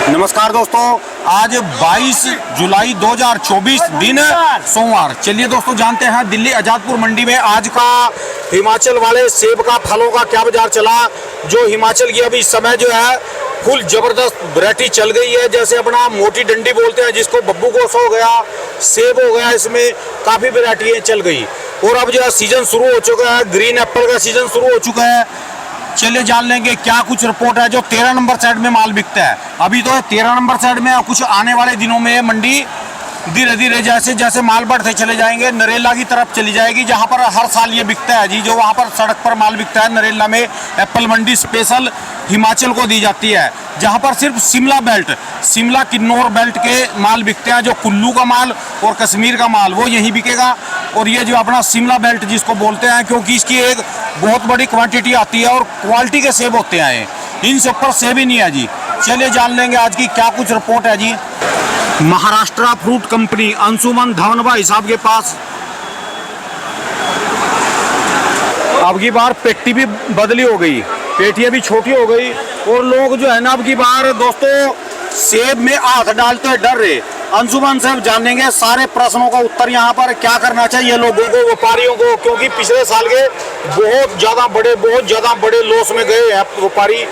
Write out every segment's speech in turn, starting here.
नमस्कार दोस्तों, आज 22 जुलाई 2024 दिन सोमवार। चलिए दोस्तों जानते हैं दिल्ली आजादपुर मंडी में आज का हिमाचल वाले सेब का फलों का क्या बाजार चला। जो हिमाचल की अभी इस समय जो है फुल जबरदस्त वैरायटी चल गई है। जैसे अपना मोटी डंडी बोलते हैं जिसको, बब्बू गोस हो गया, सेब हो गया, इसमें काफ़ी वैरायटी चल गई। और अब जो है सीजन शुरू हो चुका है, ग्रीन एप्पल का सीजन शुरू हो चुका है। चलिए जान लेंगे क्या कुछ रिपोर्ट है। जो 13 नंबर साइड में माल बिकता है अभी तो 13 नंबर साइड में, कुछ आने वाले दिनों में मंडी धीरे धीरे जैसे जैसे माल बढ़ते चले जाएंगे नरेला की तरफ चली जाएगी, जहां पर हर साल ये बिकता है जी। जो वहां पर सड़क पर माल बिकता है नरेला में, एप्पल मंडी स्पेशल हिमाचल को दी जाती है, जहां पर सिर्फ शिमला बेल्ट, शिमला किन्नौर बेल्ट के माल बिकते हैं। जो कुल्लू का माल और कश्मीर का माल वो यहीं बिकेगा। और ये जो अपना शिमला बेल्ट जिसको बोलते हैं, क्योंकि इसकी एक बहुत बड़ी क्वांटिटी आती है और क्वालिटी के सेब होते हैं, इन सब पर सेब ही नहीं है जी। चलिए जान लेंगे आज की क्या कुछ रिपोर्ट है जी। महाराष्ट्र फ्रूट कंपनी अंशुमन धवन भाई साहब के पास अब की बार पेटी भी बदली हो गई, पेटियां भी छोटी हो गई और लोग जो है ना अब की बार दोस्तों सेब में हाथ डालते हुए डर रहे। अंशुमन साहब जानेंगे सारे प्रश्नों का उत्तर यहाँ पर, क्या करना चाहिए लोगों को, व्यापारियों को, क्योंकि पिछले साल के बहुत ज्यादा बड़े लॉस में गए हैं व्यापारी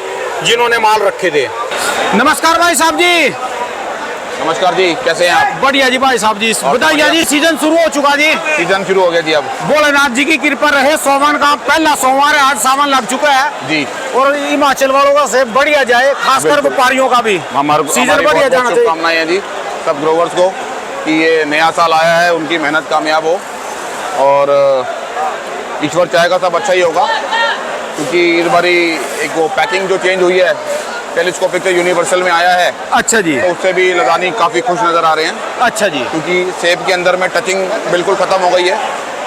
जिन्होंने माल रखे थे। नमस्कार भाई साहब जी। नमस्कार जी, कैसे हैं आप? बढ़िया जी भाई साहब जी। बताइए जी, सीजन शुरू हो चुका जी। सीजन शुरू हो गया जी। अब भोलेनाथ जी की कृपा रहे, सोमवार का पहला सोमवार है, आज सावन लग चुका है जी। और हिमाचल वालों का सेब बढ़िया जाए, खासकर व्यापारियों का भी सीजन बढ़िया जाना चाहिए। शुभकामनाएं हैं जी सब ग्रोवर्स को कि ये नया साल आया है, उनकी मेहनत कामयाब हो और ईश्वर चाहेगा सब अच्छा ही होगा। क्योंकि इस बारी एक वो पैकिंग जो चेंज हुई है, टेलीस्कोपिक से यूनिवर्सल में आया है। अच्छा जी। तो उससे भी लदानी काफ़ी खुश नज़र आ रहे हैं। अच्छा जी। क्योंकि सेब के अंदर में टचिंग बिल्कुल ख़त्म हो गई है।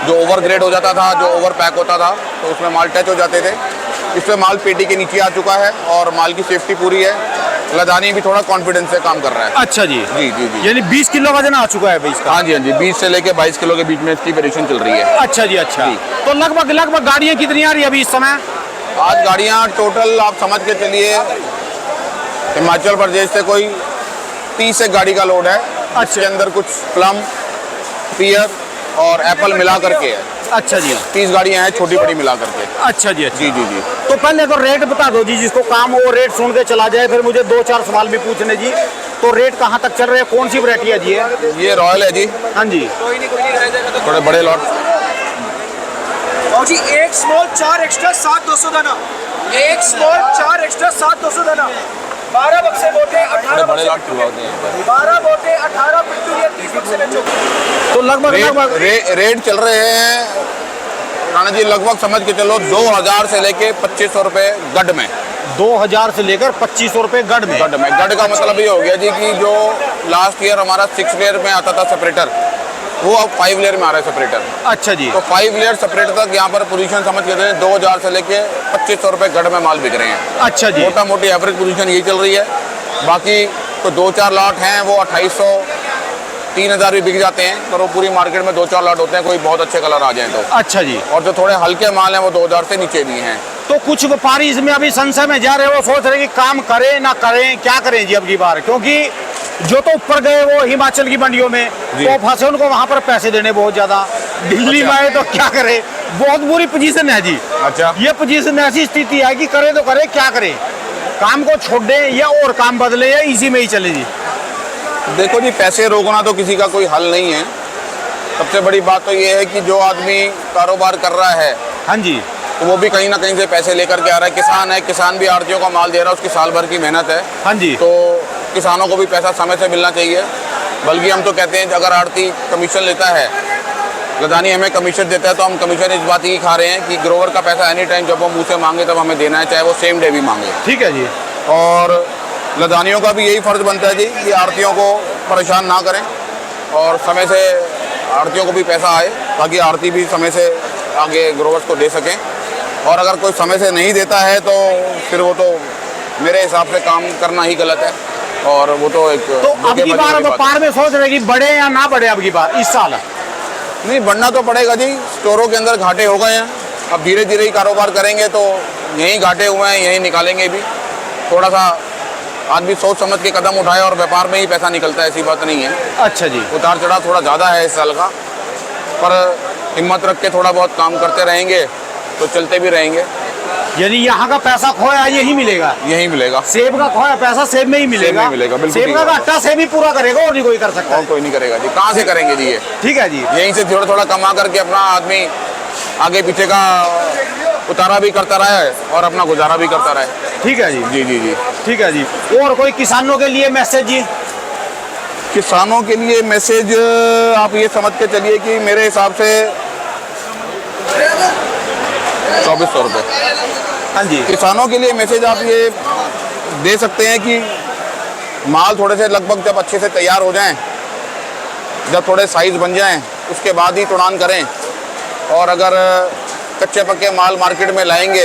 जो ओवर ग्रेड हो जाता था, जो ओवर पैक होता था, तो उसमें माल टच हो जाते थे। इसमें माल पेटी के नीचे आ चुका है और माल की सेफ्टी पूरी है। लदानी भी थोड़ा कॉन्फिडेंस से काम कर रहा है। अच्छा जी। जी जी जी। यानी 20 किलो वजन आ चुका है इसका? हाँ जी हाँ जी, 20 से लेके 22 किलो के बीच में इसकी वेरिएशन चल रही है। अच्छा जी। अच्छा जी। तो लगभग गाड़ियाँ कितनी आ रही है अभी इस समय? आज गाड़ियाँ टोटल आप समझ के चलिए हिमाचल प्रदेश से कोई 30 एक गाड़ी का लोड है। अच्छा। इसके अंदर कुछ प्लम, पियर और एप्पल मिला करके है। अच्छा जी। 30 गाड़ियाँ हैं छोटी बड़ी मिला करके। अच्छा जी। अच्छा जी जी जी। तो पहले तो रेट बता दो जी, जिसको काम हो रेट सुन के चला जाए। फिर मुझे 2-4 सवाल भी पूछने जी। तो रेट कहाँ तक चल रहे हैं, कौन सी वैरायटी है जी? ये रॉयल है जी। हाँ जी। थोड़े बड़े लॉट और जी एक स्मॉल 4 एक्स्ट्रा 7,200 दाना, एक स्मॉल 4 एक्स्ट्रा 7,200 दाना, 12 बक्से बोटे 18 बड़े लॉट बक्से, होते हैं। 12 बोटे 18 पिट्टू या 30 बक्से बेचो। तो लगभग रेट चल रहे हैं राणा जी, लगभग समझ के चलो 2000 से लेके 2500 रुपए गढ़ में। 2000 से लेकर 2500 रुपए गढ़ में? गढ़ का मतलब ये हो गया जी कि जो लास्ट ईयर हमारा 6 लेयर में आता था सेपरेटर, वो अब 5 लेयर में आ रहा है सेपरेटर। अच्छा जी। तो 5 लेयर सेपरेटर तक यहाँ पर पोजीशन समझ के चले 2000 से लेके 2500 रुपए गढ़ में माल बिक रहे हैं। अच्छा जी। मोटा मोटी एवरेज पोजीशन यही चल रही है। बाकी तो 2-4 लॉट हैं वो 2800 3000 भी बिक जाते हैं। तो पूरी मार्केट में 2-4 लॉट होते हैं, कोई बहुत अच्छे कलर आ जाए तो। अच्छा जी। और जो थोड़े हल्के माल हैं वो 2000 से नीचे भी हैं। तो कुछ व्यापारी इसमें अभी संशय में जा रहे हैं, वो सोच रहे हैं कि काम करें ना करें, क्या करें जी अब की बार? क्योंकि जो तो ऊपर गए वो हिमाचल की मंडियों में तो फंसे, उनको वहाँ पर पैसे देने बहुत ज्यादा। दिल्ली में आए तो क्या करे, बहुत बुरी पोजीशन है जी। अच्छा। ये पोजीशन ऐसी स्थिति है कि करे तो करे, क्या करे, काम को छोड़ दे या और काम बदले या इसी में ही चले जी। देखो जी, पैसे रोकना तो किसी का कोई हल नहीं है। सबसे बड़ी बात तो ये है कि जो आदमी कारोबार कर रहा है, हाँ जी, तो वो भी कहीं ना कहीं से पैसे लेकर के आ रहा है। किसान है, किसान भी आड़तियों का माल दे रहा है, उसकी साल भर की मेहनत है। हाँ जी। तो किसानों को भी पैसा समय से मिलना चाहिए। बल्कि हम तो कहते हैं अगर आड़ती कमीशन लेता है, लदानी हमें कमीशन देता है, तो हम कमीशन इस बात की खा रहे हैं कि ग्रोवर का पैसा एनी टाइम जब वो मुँह से मांगे तब हमें देना है, चाहे वो सेम डे भी मांगे। ठीक है जी। और लदानियों का भी यही फ़र्ज़ बनता है जी कि आड़तियों को परेशान ना करें और समय से आड़तियों को भी पैसा आए, ताकि आड़ती भी समय से आगे ग्रोवर्स को दे सकें। और अगर कोई समय से नहीं देता है तो फिर वो तो मेरे हिसाब से काम करना ही गलत है। और वो तो एक तो अब की बार व्यापार में सोच रहे कि बढ़े या ना बढ़े अब की बार इस साल? नहीं, बढ़ना तो पड़ेगा जी। स्टोरों के अंदर घाटे हो गए हैं, अब धीरे धीरे ही कारोबार करेंगे तो यहीं घाटे हुए हैं, यहीं निकालेंगे भी। थोड़ा सा आदमी सोच समझ के कदम उठाए और व्यापार में ही पैसा निकलता है, ऐसी बात नहीं है। अच्छा जी। उतार चढ़ाव थोड़ा ज़्यादा है इस साल का, पर हिम्मत रख के थोड़ा बहुत काम करते रहेंगे तो चलते भी रहेंगे। यदि यहाँ का पैसा खोया यही मिलेगा, यही मिलेगा। सेब का खोया पैसा सेब में ही मिलेगा। सेब में मिलेगा, बिल्कुल सेब ठीक का है। घाटा सेब ही पूरा करेगा और नहीं कोई कर सकता। और कोई नहीं करेगा जी, कहाँ से करेंगे जी ये। ठीक है जी। यहीं से थोड़ा थोड़ा कमा करके अपना आदमी आगे पीछे का उतारा भी करता रहा है और अपना गुजारा भी करता रहा है। ठीक है जी। जी जी जी। ठीक है जी। और कोई किसानों के लिए मैसेज जी? किसानों के लिए मैसेज आप ये समझ के चलिए कि मेरे हिसाब से 2400 रुपये। हाँ जी। किसानों के लिए मैसेज आप ये दे सकते हैं कि माल थोड़े से लगभग जब अच्छे से तैयार हो जाएं, जब थोड़े साइज़ बन जाएं, उसके बाद ही तुड़ान करें। और अगर कच्चे पक्के माल मार्केट में लाएंगे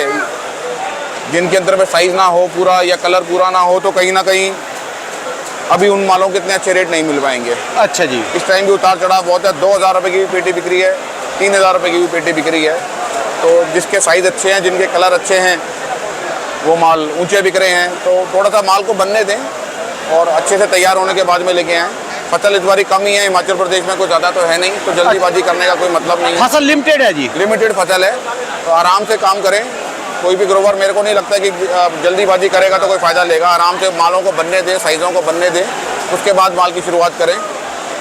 जिनके अंदर में साइज़ ना हो पूरा या कलर पूरा ना हो, तो कहीं ना कहीं अभी उन मालों के इतने अच्छे रेट नहीं मिल पाएंगे। अच्छा जी। इस टाइम भी उतार चढ़ाव बहुत है। 2000 रुपये की भी पेटी बिक रही है, 3000 रुपये की भी पेटी बिक रही है। तो जिसके साइज़ अच्छे हैं, जिनके कलर अच्छे हैं, वो माल ऊंचे बिक रहे हैं। तो थोड़ा सा माल को बनने दें और अच्छे से तैयार होने के बाद में लेके आएँ। फसल इस बारी कम ही है, हिमाचल प्रदेश में कुछ ज़्यादा तो है नहीं, तो जल्दीबाजी करने का कोई मतलब नहीं है। फसल लिमिटेड है जी, लिमिटेड फसल है, तो आराम से काम करें। कोई भी ग्रोवर मेरे को नहीं लगता कि जल्दीबाजी करेगा तो कोई फ़ायदा लेगा। आराम से मालों को बनने दें, साइज़ों को बनने दें, उसके बाद माल की शुरुआत करें।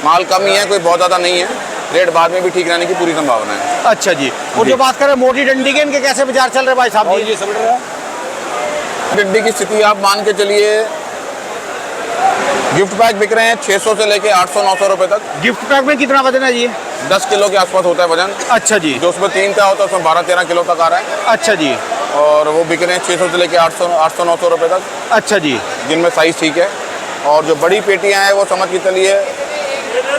माल कम ही है, कोई बहुत ज़्यादा नहीं है। रेट बाद में भी ठीक रहने की पूरी संभावना है। अच्छा जी। और जो बात करें मोटी डंडी के, इनके कैसे विचार चल रहे भाई साहब जी? डंडी की स्थिति आप मान के चलिए, गिफ्ट पैक बिक रहे हैं 600 से लेके 800-900 रुपए तक। गिफ्ट पैक में कितना वजन है जी? 10 किलो के आसपास होता है वजन। अच्छा जी। जो उसमें 3 का होता है उसमें 12-13 किलो तक आ रहा है। अच्छा जी। और वो बिक रहे हैं 600 से लेके 800-900 रुपए तक। अच्छा जी। जिनमें साइज़ ठीक है। और जो बड़ी पेटियां हैं वो समझ के चलिए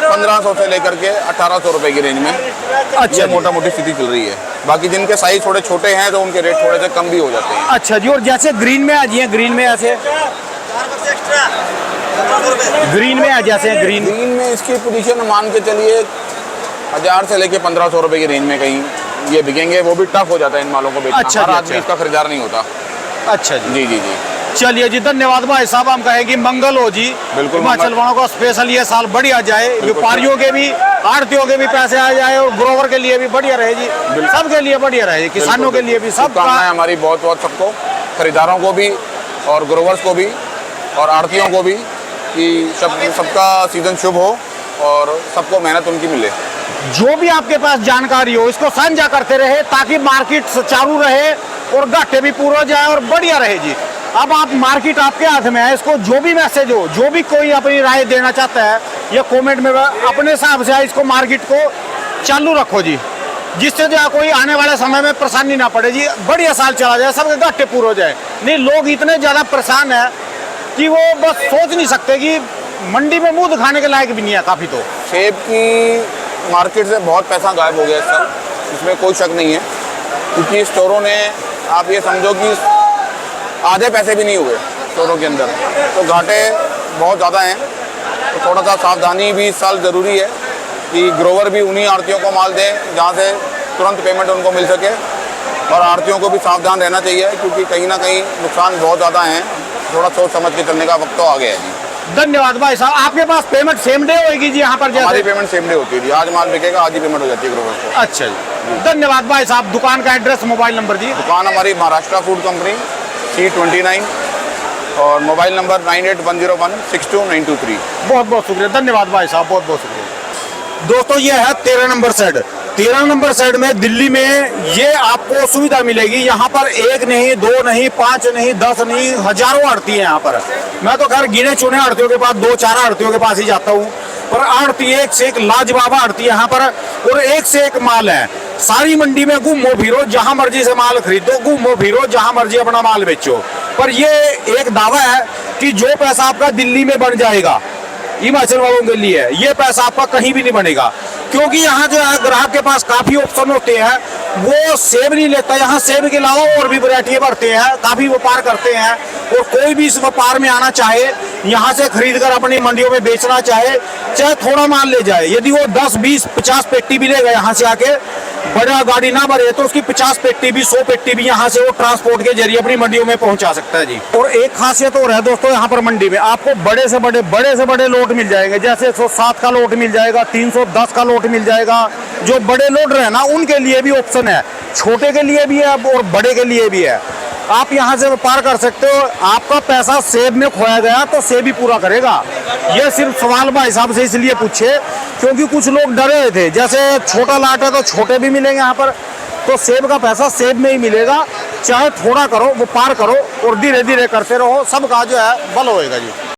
1500 से लेकर के 1800 रुपए की रेंज में। अच्छा ये जी। मोटा मोटी स्थिति चल रही है। बाकी जिनके साइज़ थोड़े छोटे हैं तो उनके रेट थोड़े से कम भी हो जाते हैं। अच्छा जी। और जैसे ग्रीन में आ जाइए, ग्रीन में ऐसे ग्रीन में आ जैसे ग्रीन में इसकी पोजीशन मान के चलिए 1000 से लेके 1500 रुपए की रेंज में कहीं ये बिकेंगे। वो भी टफ हो जाता है इन मालों को बेचना। अच्छा हर जी, आदमी अच्छा। इसका खरीदार नहीं होता। अच्छा जी। जी जी जी। चलिए जी, धन्यवाद भाई साहब। हम कहेंगे मंगल हो जी। बिल्कुल हिमाचल वालों का स्पेशल ये साल बढ़िया जाए, व्यापारियों के भी, आड़तियों के भी पैसे आ जाए और ग्रोवर के लिए भी बढ़िया रहे जी, सबके लिए बढ़िया रहे, किसानों के लिए भी। सब कामना है हमारी बहुत बहुत सबको, खरीदारों को भी और ग्रोवर्स को भी और आड़तियों को भी, कि सबका सीजन शुभ हो और सबको मेहनत उनकी मिले। जो भी आपके पास जानकारी हो इसको साझा करते रहे ताकि मार्केट चालू रहे और घाटे भी पूरा हो जाए और बढ़िया रहे जी। अब आप मार्केट आपके हाथ में है, इसको जो भी मैसेज हो, जो भी कोई अपनी राय देना चाहता है या कमेंट में अपने हिसाब से इसको मार्केट को चालू रखो जी, जिससे जो कोई आने वाले समय में परेशानी ना पड़े जी। बढ़िया साल चला जाए, सबके घाटे पूरे हो जाए। नहीं, लोग इतने ज़्यादा परेशान है कि वो बस सोच नहीं सकते कि मंडी में मुंह दिखाने के लायक भी नहीं है काफ़ी। तो सेब की मार्केट से बहुत पैसा गायब हो गया इस साल, इसमें कोई शक नहीं है, क्योंकि स्टोरों ने, आप ये समझो कि आधे पैसे भी नहीं हुए स्टोरों के अंदर, तो घाटे बहुत ज़्यादा हैं। तो थोड़ा सा सावधानी भी इस साल ज़रूरी है कि ग्रोवर भी उन्हीं आड़तियों को माल दें जहाँ से तुरंत पेमेंट उनको मिल सके, और आड़तियों को भी सावधान रहना चाहिए क्योंकि कहीं ना कहीं नुकसान बहुत ज़्यादा हैं। थोड़ा सोच समझ के चलने का वक्त तो आ गया है जी। धन्यवाद भाई साहब। आपके पास पेमेंट सेम डे होगी जी यहाँ पर? हमारी जैसे पेमेंट सेम डे होती है जी, आज माल बिकेगा आज ही पेमेंट हो जाती है ग्रोवर को। अच्छा जी, धन्यवाद भाई साहब। दुकान का एड्रेस, मोबाइल नंबर जी? दुकान हमारी महाराष्ट्र फूड कंपनी, C29, और मोबाइल नंबर 9810162923। बहुत बहुत शुक्रिया, धन्यवाद भाई साहब, बहुत बहुत शुक्रिया। दोस्तों ये है 13 नंबर साइड। 13 नंबर साइड में दिल्ली में ये आपको सुविधा मिलेगी। यहाँ पर 1 नहीं, 2 नहीं, 5 नहीं, 10 नहीं, हजारों आड़ती है यहाँ पर। मैं तो खैर गिने चुने आड़तियों के पास, 2-4 आड़तियों के पास ही जाता हूँ, पर आड़ती एक से एक लाजवाब आड़ती है यहाँ पर, और एक से एक माल है। सारी मंडी में घूमो फिरो, जहाँ मर्जी से माल खरीदो, घूमो फिरो, जहाँ मर्जी अपना माल बेचो। पर ये एक दावा है कि जो पैसा आपका दिल्ली में बन जाएगा हिमाचल वालों के लिए, ये पैसा आपका कहीं भी नहीं बनेगा, क्योंकि यहाँ जो है ग्राहक के पास काफी ऑप्शन होते हैं। वो सेब नहीं लेता, यहाँ सेब के अलावा और भी वैरायटी भरते हैं, काफी व्यापार करते हैं। और कोई भी इस व्यापार में आना चाहे, यहाँ से खरीद कर अपनी मंडियों में बेचना चाहे, चाहे थोड़ा माल ले जाए, यदि वो 10, 20, 50 पेटी भी लेगा यहाँ से आके, बड़ा गाड़ी ना भरे तो उसकी 50 पेटी भी 100 पेटी भी यहाँ से वो ट्रांसपोर्ट के जरिए अपनी मंडियों में पहुंचा सकता है जी। और एक खासियत और है दोस्तों यहाँ पर मंडी में आपको बड़े से बड़े लोट मिल जाएंगे, जैसे 107 का लोट मिल जाएगा, 310 का लोट मिल जाएगा। जो बड़े लोड रहे ना उनके लिए भी ऑप्शन है, छोटे के लिए भी है और बड़े के लिए भी है। आप यहाँ से व्यापार कर सकते हो। आपका पैसा सेब में खोया गया तो सेब ही पूरा करेगा। ये सिर्फ सवाल भाई साहब से इसलिए पूछे क्योंकि कुछ लोग डरे हुए थे, जैसे छोटा लाट है तो छोटे भी मिलेंगे यहाँ पर, तो सेब का पैसा सेब में ही मिलेगा। चाहे थोड़ा करो, व्यापार करो और धीरे धीरे करते रहो, सबका जो है बल होएगा जी।